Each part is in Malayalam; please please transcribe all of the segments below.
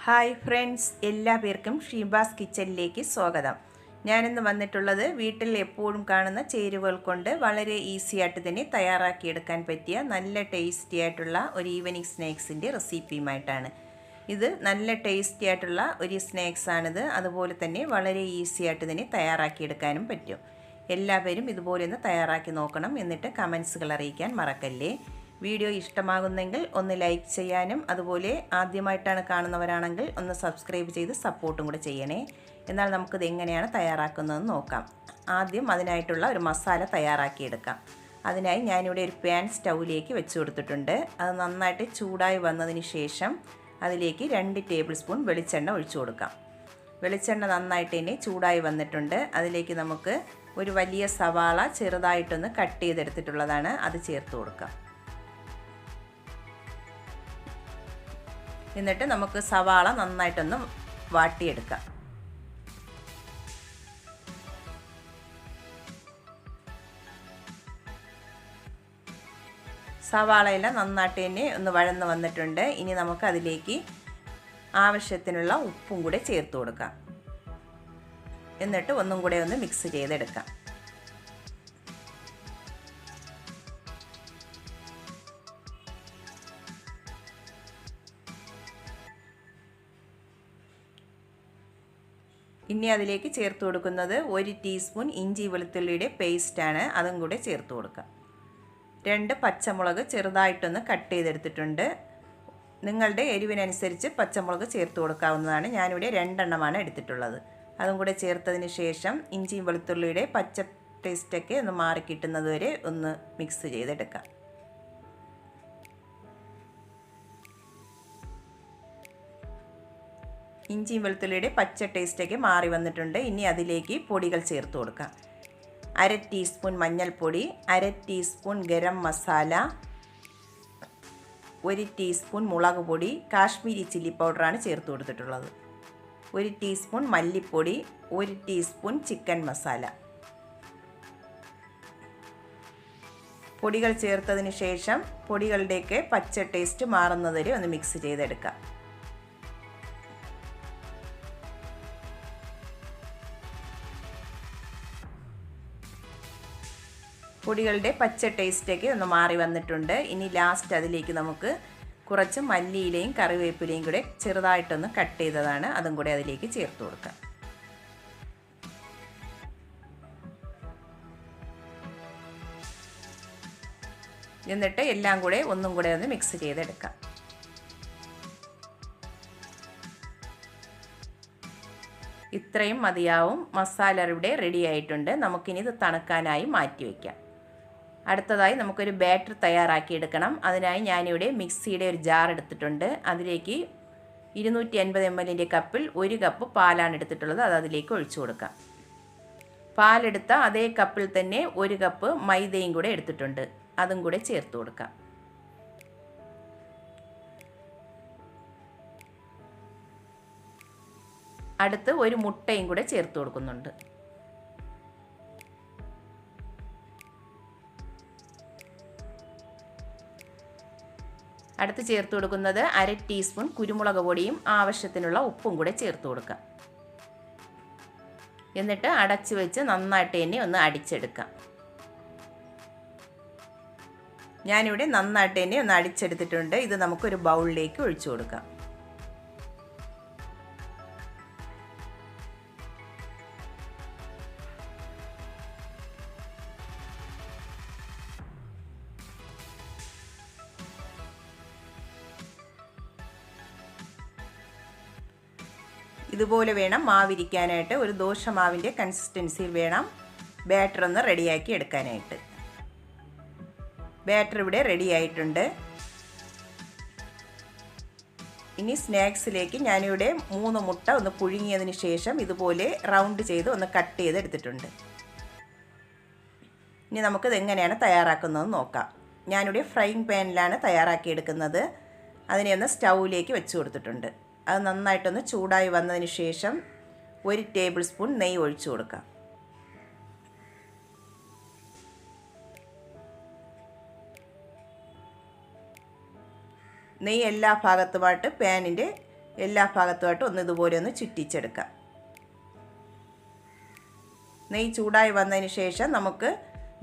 ഹായ് ഫ്രണ്ട്സ്, എല്ലാ പേർക്കും ഷീബാസ് കിച്ചണിലേക്ക് സ്വാഗതം. ഞാനിന്ന് വന്നിട്ടുള്ളത് വീട്ടിൽ എപ്പോഴും കാണുന്ന ചേരുവകൾ കൊണ്ട് വളരെ ഈസി ആയിട്ട് തന്നെ തയ്യാറാക്കിയെടുക്കാൻ പറ്റിയ നല്ല ടേസ്റ്റി ആയിട്ടുള്ള ഒരു ഈവനിങ് സ്നാക്സിൻ്റെ റെസിപ്പിയുമായിട്ടാണ്. ഇത് നല്ല ടേസ്റ്റി ആയിട്ടുള്ള ഒരു സ്നാക്സാണിത്. അതുപോലെ തന്നെ വളരെ ഈസി ആയിട്ട് തന്നെ തയ്യാറാക്കിയെടുക്കാനും പറ്റും. എല്ലാവരും ഇതുപോലെ ഒന്ന് തയ്യാറാക്കി നോക്കണം. എന്നിട്ട് കമൻസുകൾ അറിയിക്കാൻ മറക്കല്ലേ. വീഡിയോ ഇഷ്ടമാകുന്നെങ്കിൽ ഒന്ന് ലൈക്ക് ചെയ്യാനും അതുപോലെ ആദ്യമായിട്ടാണ് കാണുന്നവരാണെങ്കിൽ ഒന്ന് സബ്സ്ക്രൈബ് ചെയ്ത് സപ്പോർട്ടും കൂടെ ചെയ്യണേ. എന്നാൽ നമുക്കിത് എങ്ങനെയാണ് തയ്യാറാക്കുന്നതെന്ന് നോക്കാം. ആദ്യം അതിനായിട്ടുള്ള ഒരു മസാല തയ്യാറാക്കിയെടുക്കാം. അതിനായി ഞാനിവിടെ ഒരു പാൻ സ്റ്റൗവിലേക്ക് വെച്ച് കൊടുത്തിട്ടുണ്ട്. അത് നന്നായിട്ട് ചൂടായി വന്നതിന് ശേഷം അതിലേക്ക് 2 ടേബിൾ സ്പൂൺ വെളിച്ചെണ്ണ ഒഴിച്ചു കൊടുക്കാം. വെളിച്ചെണ്ണ നന്നായിട്ട് തന്നെ ചൂടായി വന്നിട്ടുണ്ട്. അതിലേക്ക് നമുക്ക് ഒരു വലിയ സവാള ചെറുതായിട്ടൊന്ന് കട്ട് ചെയ്തെടുത്തിട്ടുള്ളതാണ്, അത് ചേർത്ത് കൊടുക്കാം. എന്നിട്ട് നമുക്ക് സവാള നന്നായിട്ടൊന്ന് വാട്ടിയെടുക്കാം. സവാളയെല്ലാം നന്നായിട്ട് തന്നെ ഒന്ന് വഴന്ന് വന്നിട്ടുണ്ട്. ഇനി നമുക്ക് അതിലേക്ക് ആവശ്യത്തിനുള്ള ഉപ്പും കൂടെ ചേർത്ത് കൊടുക്കാം. എന്നിട്ട് ഒന്നും കൂടെ ഒന്ന് മിക്സ് ചെയ്തെടുക്കാം. ഇനി അതിലേക്ക് ചേർത്ത് കൊടുക്കുന്നത് 1 ടീസ്പൂൺ ഇഞ്ചി വെളുത്തുള്ളിയുടെ പേസ്റ്റാണ്, അതും കൂടെ ചേർത്ത് കൊടുക്കാം. 2 പച്ചമുളക് ചെറുതായിട്ടൊന്ന് കട്ട് ചെയ്തെടുത്തിട്ടുണ്ട്. നിങ്ങളുടെ എരിവിനനുസരിച്ച് പച്ചമുളക് ചേർത്ത് കൊടുക്കാവുന്നതാണ്. ഞാനിവിടെ 2 എണ്ണമാണ് എടുത്തിട്ടുള്ളത്. അതും കൂടെ ചേർത്തതിന് ശേഷം ഇഞ്ചിയും വെളുത്തുള്ളിയുടെ പച്ച ടേസ്റ്റൊക്കെ ഒന്ന് മാറി കിട്ടുന്നത് വരെ ഒന്ന് മിക്സ് ചെയ്തെടുക്കാം. ഇഞ്ചിയും വെളുത്തുള്ളിയുടെ പച്ച ടേസ്റ്റൊക്കെ മാറി വന്നിട്ടുണ്ട്. ഇനി അതിലേക്ക് പൊടികൾ ചേർത്ത് കൊടുക്കാം. 1/2 ടീസ്പൂൺ മഞ്ഞൾപ്പൊടി, 1/2 ടീസ്പൂൺ ഗരം മസാല, 1 ടീസ്പൂൺ മുളക് പൊടി, കാശ്മീരി ചില്ലി പൗഡറാണ് ചേർത്ത് കൊടുത്തിട്ടുള്ളത്, 1 ടീസ്പൂൺ മല്ലിപ്പൊടി, 1 ടീസ്പൂൺ ചിക്കൻ മസാല. പൊടികൾ ചേർത്തതിന് ശേഷം പൊടികളുടെയൊക്കെ പച്ച ടേസ്റ്റ് മാറുന്നതുവരെ ഒന്ന് മിക്സ് ചെയ്തെടുക്കാം. പൊടികളുടെ പച്ച ടേസ്റ്റൊക്കെ ഒന്ന് മാറി വന്നിട്ടുണ്ട്. ഇനി ലാസ്റ്റ് അതിലേക്ക് നമുക്ക് കുറച്ച് മല്ലിയിലയും കറിവേപ്പിലയും കൂടെ ചെറുതായിട്ടൊന്ന് കട്ട് ചെയ്തതാണ്, അതും കൂടെ അതിലേക്ക് ചേർത്ത് കൊടുക്കാം. എന്നിട്ട് എല്ലാം കൂടെ ഒന്നും കൂടെ ഒന്ന് മിക്സ് ചെയ്തെടുക്കാം. ഇത്രയും മതിയാവും. മസാല ഇവിടെ റെഡി ആയിട്ടുണ്ട്. നമുക്കിനി ഇത് തണുക്കാനായി മാറ്റി വയ്ക്കാം. അടുത്തതായി നമുക്കൊരു ബാറ്റർ തയ്യാറാക്കിയെടുക്കണം. അതിനായി ഞാനിവിടെ മിക്സിയുടെ ഒരു ജാർ എടുത്തിട്ടുണ്ട്. അതിലേക്ക് 250 ml കപ്പിൽ 1 കപ്പ് പാലാണ് എടുത്തിട്ടുള്ളത്. അത് അതിലേക്ക് ഒഴിച്ചു കൊടുക്കാം. പാലെടുത്ത അതേ കപ്പിൽ തന്നെ 1 കപ്പ് മൈദയും കൂടെ എടുത്തിട്ടുണ്ട്, അതും കൂടെ ചേർത്ത് കൊടുക്കാം. അടുത്ത് 1 മുട്ടയും കൂടെ ചേർത്ത് കൊടുക്കുന്നുണ്ട്. അടുത്ത് ചേർത്ത് കൊടുക്കുന്നത് 1/2 ടീസ്പൂൺ കുരുമുളക് പൊടിയും ആവശ്യത്തിനുള്ള ഉപ്പും കൂടെ ചേർത്ത് കൊടുക്കാം. എന്നിട്ട് അടച്ചു വെച്ച് നന്നായിട്ട് തന്നെ ഒന്ന് അടിച്ചെടുക്കാം. ഞാനിവിടെ നന്നായിട്ട് തന്നെ ഒന്ന് അടിച്ചെടുത്തിട്ടുണ്ട്. ഇത് നമുക്കൊരു ബൗളിലേക്ക് ഒഴിച്ചു കൊടുക്കാം. ഇതുപോലെ വേണം മാവിരിക്കാനായിട്ട്. ഒരു ദോശമാവിൻ്റെ കൺസിസ്റ്റൻസിയിൽ വേണം ബാറ്റർ ഒന്ന് റെഡിയാക്കി എടുക്കാനായിട്ട്. ബാറ്റർ ഇവിടെ റെഡി ആയിട്ടുണ്ട്. ഇനി സ്നാക്സിലേക്ക് ഞാനിവിടെ 3 മുട്ട ഒന്ന് പുഴുങ്ങിയതിന് ശേഷം ഇതുപോലെ റൗണ്ട് ചെയ്ത് ഒന്ന് കട്ട് ചെയ്തെടുത്തിട്ടുണ്ട്. ഇനി നമുക്കിത് എങ്ങനെയാണ് തയ്യാറാക്കുന്നതെന്ന് നോക്കാം. ഞാനിവിടെ ഫ്രൈയിങ് പാനിലാണ് തയ്യാറാക്കിയെടുക്കുന്നത്. അതിനെ ഒന്ന് സ്റ്റൗവിലേക്ക് വെച്ച് കൊടുത്തിട്ടുണ്ട്. അത് നന്നായിട്ടൊന്ന് ചൂടായി വന്നതിന് ശേഷം 1 ടേബിൾ സ്പൂൺ നെയ്യ് ഒഴിച്ചു കൊടുക്കാം. നെയ്യ് എല്ലാ ഭാഗത്തുമായിട്ട് പാനിൻ്റെ എല്ലാ ഭാഗത്തുമായിട്ട് ഒന്ന് ഇതുപോലെ ഒന്ന് ചുറ്റിച്ചെടുക്കാം. നെയ്യ് ചൂടായി വന്നതിന് ശേഷം നമുക്ക്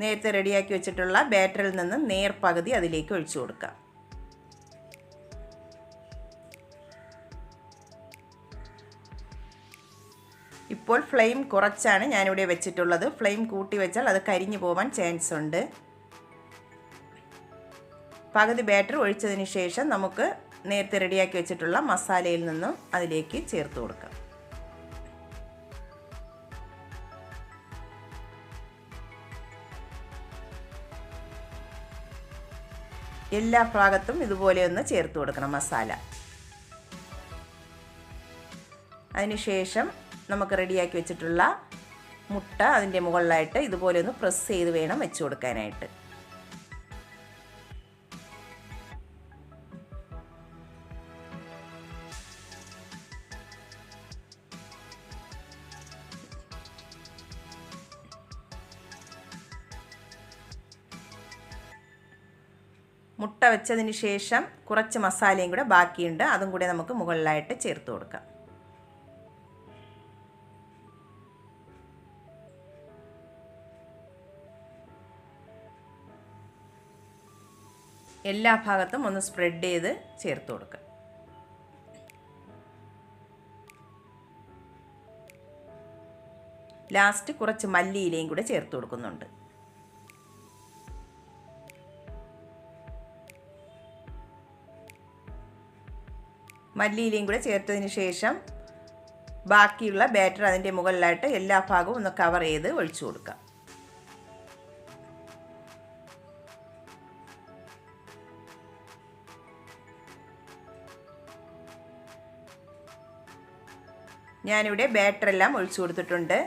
നേരത്തെ റെഡിയാക്കി വെച്ചിട്ടുള്ള ബാറ്ററിൽ നിന്ന് നേർപകുതി അതിലേക്ക് ഒഴിച്ചു കൊടുക്കാം. ഇപ്പോൾ ഫ്ലെയിം കുറച്ചാണ് ഞാനിവിടെ വെച്ചിട്ടുള്ളത്. ഫ്ലെയിം കൂട്ടി വെച്ചാൽ അത് കരിഞ്ഞു പോകാൻ ചാൻസ് ഉണ്ട്. പകുതി ബാറ്റർ ഒഴിച്ചതിന് ശേഷം നമുക്ക് നേരത്തെ റെഡിയാക്കി വെച്ചിട്ടുള്ള മസാലയിൽ നിന്നും അതിലേക്ക് ചേർത്ത് കൊടുക്കാം. എല്ലാ ഭാഗത്തും ഇതുപോലെ ഒന്ന് ചേർത്ത് കൊടുക്കണം മസാല. അതിനുശേഷം നമുക്ക് റെഡിയാക്കി വെച്ചിട്ടുള്ള മുട്ട അതിൻ്റെ മുകളിലായിട്ട് ഇതുപോലെ ഒന്ന് പ്രസ് ചെയ്ത് വേണം വെച്ച് കൊടുക്കാനായിട്ട്. മുട്ട വെച്ചതിന് ശേഷം കുറച്ച് മസാലയും കൂടെ ബാക്കിയുണ്ട്, അതും കൂടെ നമുക്ക് മുകളിലായിട്ട് ചേർത്ത് കൊടുക്കാം. എല്ലാ ഭാഗത്തും ഒന്ന് സ്പ്രെഡ് ചെയ്ത് ചേർത്ത് കൊടുക്കാം. ലാസ്റ്റ് കുറച്ച് മല്ലിയിലയും കൂടെ ചേർത്ത് കൊടുക്കുന്നുണ്ട്. മല്ലിയിലയും കൂടെ ചേർത്തതിന് ശേഷം ബാക്കിയുള്ള ബാറ്റർ അതിൻ്റെ മുകളിലായിട്ട് എല്ലാ ഭാഗവും ഒന്ന് കവർ ചെയ്ത് ഒഴിച്ചു കൊടുക്കാം. ഞാനിവിടെ ബാറ്റർ എല്ലാം ഒഴിച്ചു കൊടുത്തിട്ടുണ്ട്.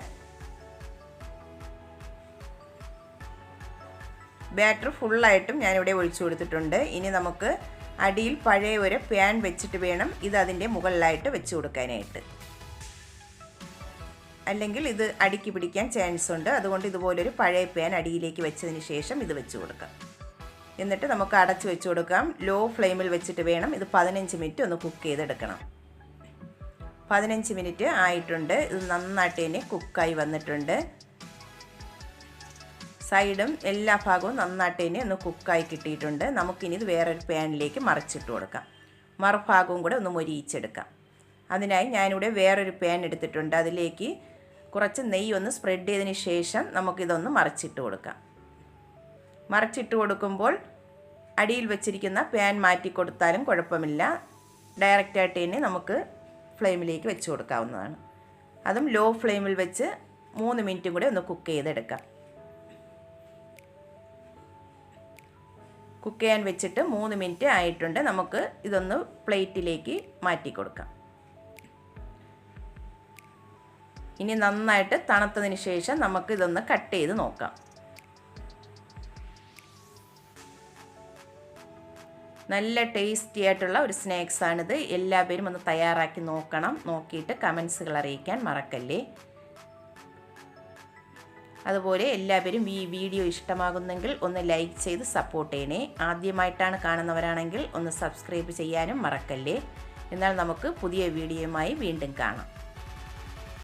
ബാറ്റർ ഫുള്ളായിട്ടും ഞാനിവിടെ ഒഴിച്ചു കൊടുത്തിട്ടുണ്ട്. ഇനി നമുക്ക് അടിയിൽ പഴയ ഒരു പാൻ വെച്ചിട്ട് വേണം ഇത് അതിൻ്റെ മുകളിലായിട്ട് വെച്ച് കൊടുക്കാനായിട്ട്. അല്ലെങ്കിൽ ഇത് അടിക്ക് പിടിക്കാൻ ചാൻസ് ഉണ്ട്. അതുകൊണ്ട് ഇതുപോലൊരു പഴയ പാൻ അടിയിലേക്ക് വെച്ചതിന് ശേഷം ഇത് വെച്ച് കൊടുക്കാം. എന്നിട്ട് നമുക്ക് അടച്ച് വെച്ച് കൊടുക്കാം. ലോ ഫ്ലെയിമിൽ വെച്ചിട്ട് വേണം ഇത് 15 മിനിറ്റ് ഒന്ന് കുക്ക് ചെയ്തെടുക്കണം. 15 മിനിറ്റ് ആയിട്ടുണ്ട്. ഇത് നന്നായിട്ട് തന്നെ കുക്കായി വന്നിട്ടുണ്ട്. സൈഡും എല്ലാ ഭാഗവും നന്നായിട്ട് തന്നെ ഒന്ന് കുക്കായി കിട്ടിയിട്ടുണ്ട്. നമുക്കിനി ഇത് വേറൊരു പാനിലേക്ക് മറിച്ചിട്ട് കൊടുക്കാം. മറുഭാഗവും കൂടെ ഒന്ന് മൊരിയിച്ചെടുക്കാം. അതിനായി ഞാനിവിടെ വേറൊരു പാൻ എടുത്തിട്ടുണ്ട്. അതിലേക്ക് കുറച്ച് നെയ്യ് ഒന്ന് സ്പ്രെഡ് ചെയ്തതിന് ശേഷം നമുക്കിതൊന്ന് മറിച്ചിട്ട് കൊടുക്കാം. മറിച്ചിട്ട് കൊടുക്കുമ്പോൾ അടിയിൽ വെച്ചിരിക്കുന്ന പാൻ മാറ്റി കൊടുത്താലും കുഴപ്പമില്ല. ഡയറക്റ്റായിട്ട് തന്നെ നമുക്ക് ഫ്ലെയിമിലേക്ക് വെച്ച് കൊടുക്കാവുന്നതാണ്. അതും ലോ ഫ്ലെയിമിൽ വെച്ച് 3 മിനിറ്റും കൂടെ ഒന്ന് കുക്ക് ചെയ്തെടുക്കാം. കുക്ക് ചെയ്യാൻ വെച്ചിട്ട് 3 മിനിറ്റ് ആയിട്ടുണ്ട്. നമുക്ക് ഇതൊന്ന് പ്ലേറ്റിലേക്ക് മാറ്റി കൊടുക്കാം. ഇനി നന്നായിട്ട് തണുത്തതിന് ശേഷം നമുക്ക് ഇതൊന്ന് കട്ട് ചെയ്ത് നോക്കാം. നല്ല ടേസ്റ്റി ആയിട്ടുള്ള ഒരു സ്നാക്സാണിത്. എല്ലാവരും ഒന്ന് തയ്യാറാക്കി നോക്കണം. നോക്കിയിട്ട് കമൻസുകൾ അറിയിക്കാൻ മറക്കല്ലേ. അതുപോലെ എല്ലാവരും ഈ വീഡിയോ ഇഷ്ടമാകുന്നെങ്കിൽ ഒന്ന് ലൈക്ക് ചെയ്ത് സപ്പോർട്ട് ചെയ്യണേ. ആദ്യമായിട്ടാണ് കാണുന്നവരാണെങ്കിൽ ഒന്ന് സബ്സ്ക്രൈബ് ചെയ്യാനും മറക്കല്ലേ. എന്നാൽ നമുക്ക് പുതിയ വീഡിയോയുമായി വീണ്ടും കാണാം.